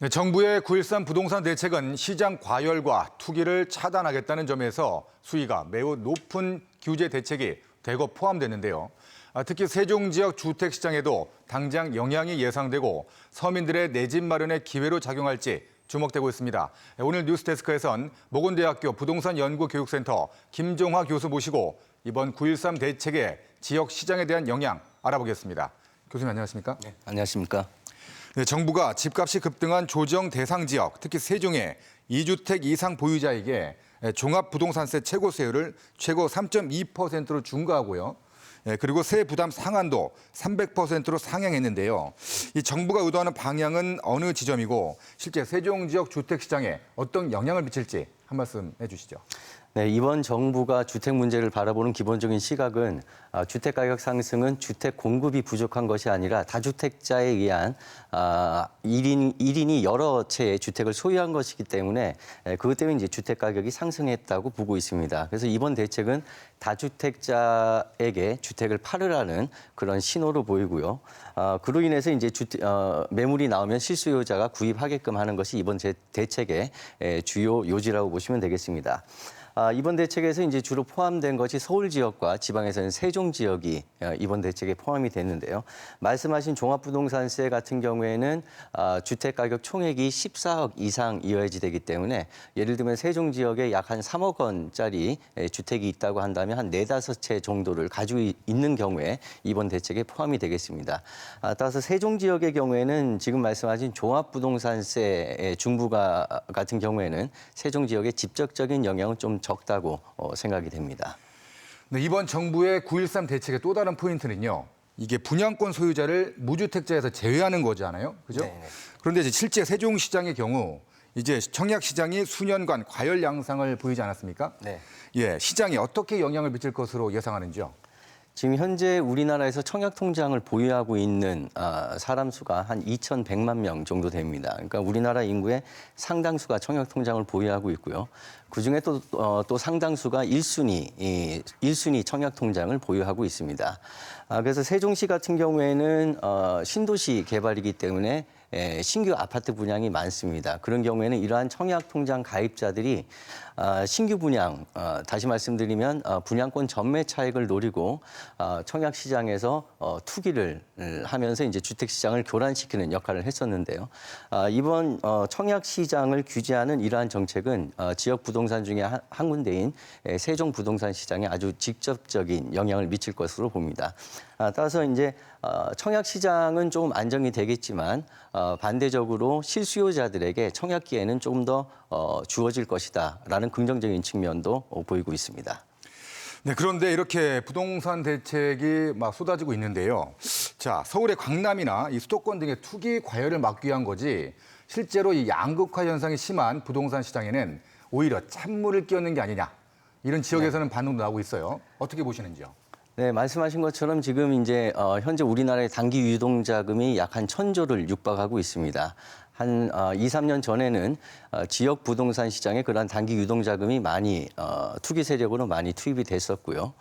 네, 정부의 9.13 부동산 대책은 시장 과열과 투기를 차단하겠다는 점에서 수위가 매우 높은 규제 대책이 대거 포함됐는데요. 특히 세종 지역 주택 시장에도 당장 영향이 예상되고 서민들의 내 집 마련의 기회로 작용할지 주목되고 있습니다. 오늘 뉴스데스크에선 모건대학교 부동산연구교육센터 김종화 교수 모시고 이번 9.13 대책의 지역 시장에 대한 영향 알아보겠습니다. 교수님 안녕하십니까? 네, 안녕하십니까? 네, 정부가 집값이 급등한 조정 대상 지역, 특히 세종의 2주택 이상 보유자에게 종합부동산세 최고세율을 최고 3.2%로 중과하고요. 그리고 세 부담 상한도 300%로 상향했는데요. 이 정부가 의도하는 방향은 어느 지점이고 실제 세종 지역 주택 시장에 어떤 영향을 미칠지 한 말씀 해주시죠. 네, 이번 정부가 주택 문제를 바라보는 기본적인 시각은 주택 가격 상승은 주택 공급이 부족한 것이 아니라 다주택자에 의한 1인이 여러 채의 주택을 소유한 것이기 때문에 그것 때문에 이제 주택 가격이 상승했다고 보고 있습니다. 그래서 이번 대책은 다주택자에게 주택을 팔으라는 그런 신호로 보이고요. 그로 인해서 이제 매물이 나오면 실수요자가 구입하게끔 하는 것이 이번 대책의 주요 요지라고 보시면 되겠습니다. 이번 대책에서 이제 주로 포함된 것이 서울 지역과 지방에서는 세종 지역이 이번 대책에 포함이 됐는데요. 말씀하신 종합부동산세 같은 경우에는 주택 가격 총액이 14억 이상이어야지 되기 때문에 예를 들면 세종 지역에 약 한 3억 원짜리 주택이 있다고 한다면 한 4-5채 정도를 가지고 있는 경우에 이번 대책에 포함이 되겠습니다. 따라서 세종 지역의 경우에는 지금 말씀하신 종합부동산세 중부가 같은 경우에는 세종 지역에 직접적인 영향은 좀 적다고 생각이 됩니다. 네, 이번 정부의 9.13 대책의 또 다른 포인트는요. 이게 분양권 소유자를 무주택자에서 제외하는 거잖아요. 그죠? 네. 그런데 이제 실제 세종시장의 경우 이제 청약시장이 수년간 과열 양상을 보이지 않았습니까? 네. 예, 시장에 어떻게 영향을 미칠 것으로 예상하는지요? 지금 현재 우리나라에서 청약 통장을 보유하고 있는 사람 수가 한 2,100만 명 정도 됩니다. 그러니까 우리나라 인구의 상당수가 청약 통장을 보유하고 있고요. 그중에 또 상당수가 1순위 청약 통장을 보유하고 있습니다. 그래서 세종시 같은 경우에는 신도시 개발이기 때문에 신규 아파트 분양이 많습니다. 그런 경우에는 이러한 청약통장 가입자들이 신규 분양, 다시 말씀드리면 분양권 전매 차익을 노리고 청약시장에서 투기를 하면서 이제 주택시장을 교란시키는 역할을 했었는데요. 이번 청약시장을 규제하는 이러한 정책은 지역 부동산 중에 한 군데인 세종 부동산 시장에 아주 직접적인 영향을 미칠 것으로 봅니다. 따라서 이제 청약 시장은 조금 안정이 되겠지만 반대적으로 실수요자들에게 청약 기회는 조금 더 주어질 것이다라는 긍정적인 측면도 보이고 있습니다. 네, 그런데 이렇게 부동산 대책이 막 쏟아지고 있는데요. 자, 서울의 강남이나 이 수도권 등의 투기 과열을 막기 위한 거지 실제로 이 양극화 현상이 심한 부동산 시장에는 오히려 찬물을 끼얹는 게 아니냐. 이런 지역에서는 반응도 나오고 있어요. 어떻게 보시는지요? 네, 말씀하신 것처럼 지금 이제 현재 우리나라의 단기 유동자금이 약 한 1,000조를 육박하고 있습니다. 한 2-3년 전에는 지역 부동산 시장에 그러한 단기 유동자금이 많이 투기 세력으로 많이 투입이 됐었고요.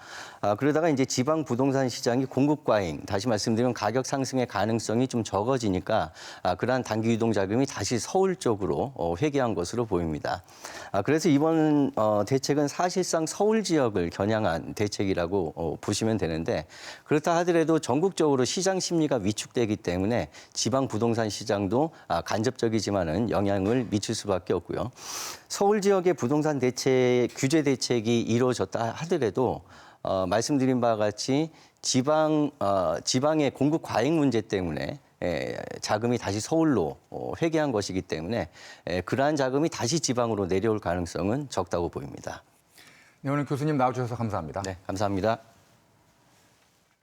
그러다가 이제 지방 부동산 시장이 공급 과잉, 다시 말씀드리면 가격 상승의 가능성이 좀 적어지니까 그러한 단기 유동자금이 다시 서울 쪽으로 회귀한 것으로 보입니다. 그래서 이번 대책은 사실상 서울 지역을 겨냥한 대책이라고 보시면 되는데 그렇다 하더라도 전국적으로 시장 심리가 위축되기 때문에 지방 부동산 시장도 간접적이지만은 영향을 미칠 수밖에 없고요. 서울 지역의 부동산 대책, 규제 대책이 이루어졌다 하더라도 말씀드린 바와 같이 지방의 공급 과잉 문제 때문에 자금이 다시 서울로 회귀한 것이기 때문에 그러한 자금이 다시 지방으로 내려올 가능성은 적다고 보입니다. 네, 오늘 교수님 나와주셔서 감사합니다. 네, 감사합니다.